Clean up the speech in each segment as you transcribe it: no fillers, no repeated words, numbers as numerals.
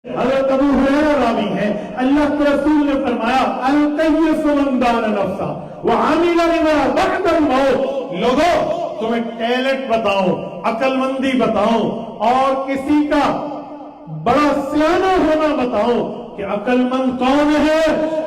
حضرت ابو ہریرہ راوی ہے، اللہ کے رسول نے فرمایا الکیس من دان نفسہ وعمل لما بعد الموت۔ لوگوں تمہیں ٹیلنٹ بتاؤں، عقل مندی بتاؤں اور کسی کا بڑا سیانا ہونا بتاؤں کہ عقل مند کون ہے؟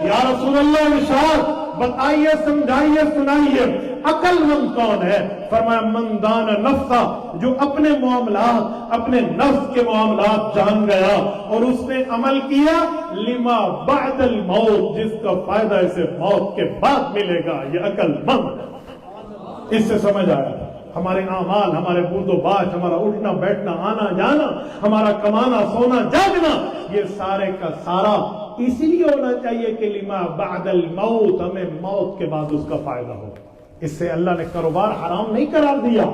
یا رسول اللہ ارشاد بتائیے، سمجھائیے، سنائیے عقل مند کون ہے؟ فرمایا من دان نفسہ، جو اپنے معاملات، اپنے نفس کے معاملات جان گیا اور اس نے عمل کیا لما بعد الموت، جس کا فائدہ اسے موت کے بعد ملے گا، یہ عقل مند ہے۔ اس سے سمجھ آیا ہمارے اعمال، ہمارے بود و باش، ہمارا اٹھنا بیٹھنا، آنا جانا، ہمارا کمانا سونا جاگنا، یہ سارے کا سارا اس لیے ہونا چاہیے کہ لما بعد الموت، ہمیں موت کے بعد اس کا فائدہ ہو۔ اس سے اللہ نے کاروبار حرام نہیں قرار دیا،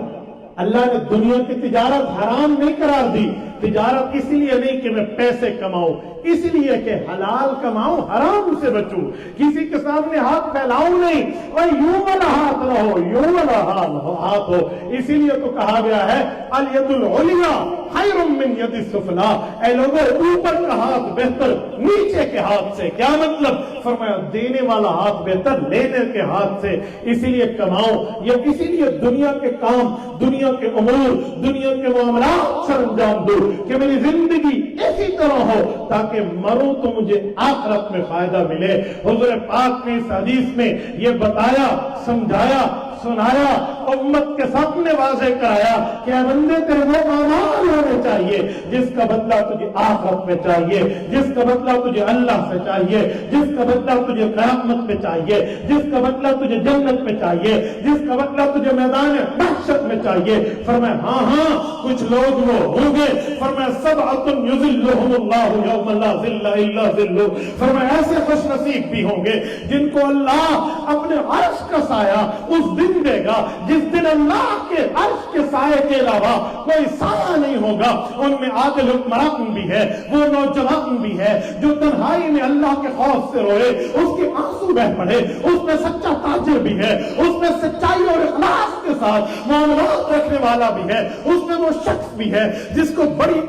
اللہ نے دنیا کی تجارت حرام نہیں قرار دی۔ تجارت اس لیے نہیں کہ میں پیسے کماؤں، اس لیے کہ حلال کماؤں، حرام سے بچوں، کسی کے سامنے ہاتھ پھیلاؤں نہیں، اور یوں والا ہاتھ نہ ہو، یوں والا ہاتھ ہو۔ اسی لیے تو کہا گیا ہے الید العلیٰ خیر من ید السفلیٰ، اے لوگوں اوپر کا ہاتھ بہتر نیچے کے ہاتھ سے۔ کیا مطلب؟ فرمایا دینے والا ہاتھ بہتر لینے کے ہاتھ سے۔ اسی لیے کماؤ، یا اسی لیے دنیا کے کام، دنیا کے امور، دنیا کے معاملات سر انجام دو کہ میری زندگی اسی طرح ہو تاکہ مروں تو مجھے آخرت میں فائدہ ملے۔ حضور پاک نے اس حدیث میں یہ بتایا، سمجھایا، سنایا، امت کے سامنے واضح کرایا کہ اے بندے تیرے وہ اعمال ہونے چاہیے جس کا بدلہ تجھے آخرت میں چاہیے، جس کا بدلہ تجھے اللہ سے چاہیے، جس کا بدلہ تجھے قیامت میں چاہیے، جس کا بدلہ تجھے جنت میں چاہیے، جس کا بدلہ تجھے میدان محشر میں چاہیے۔ فرمایا ہاں ہاں کچھ لوگ وہ ہوں گے، فرمایا سبعۃ یظلھم اللہ یوم لا ظل الا ظلہ، فرمایا ایسے خوش نصیب بھی ہوں گے جن کو اللہ اپنے عرش کا سایہ اس دن دے گا جس دن اللہ کے عرش کے سائے کے علاوہ کوئی سایہ نہیں ہوگا۔ ان میں عادل حکمران بھی ہے، وہ نوجوان بھی ہے جو تنہائی میں اللہ کے خوف سے روئے، اس کے آنسو بہ پڑے، اس میں سچا تاجر بھی ہے، اس میں سچائی اور اخلاص کے ساتھ معاملات رکھنے والا بھی ہے، اس میں وہ شخص بھی ہے جس کو بڑی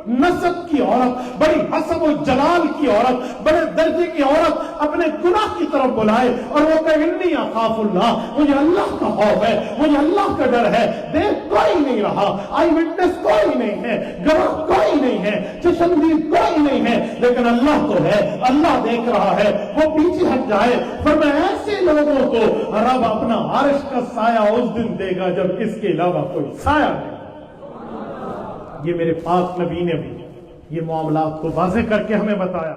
نسب کی عورت، بڑی حسب و جلال کی عورت، بڑے درجے کی عورت اپنے گناہ کی طرف بلائے اور وہ کہے انی اخاف اللہ، مجھے اللہ کا خوف ہے، مجھے اللہ کا ڈر ہے۔ دیکھ کوئی نہیں رہا، آئی وٹنس کوئی نہیں ہے، گواہ کوئی نہیں ہے، چشمدید کوئی نہیں ہے، لیکن اللہ تو ہے، اللہ دیکھ رہا ہے، وہ پیچھے ہٹ جائے۔ فرمایا ایسے لوگوں کو رب اپنا عرش کا سایہ اس دن دے گا جب اس کے علاوہ کوئی سایہ نہیں۔ یہ میرے پاک نبی نے بھی یہ معاملات کو واضح کر کے ہمیں بتایا۔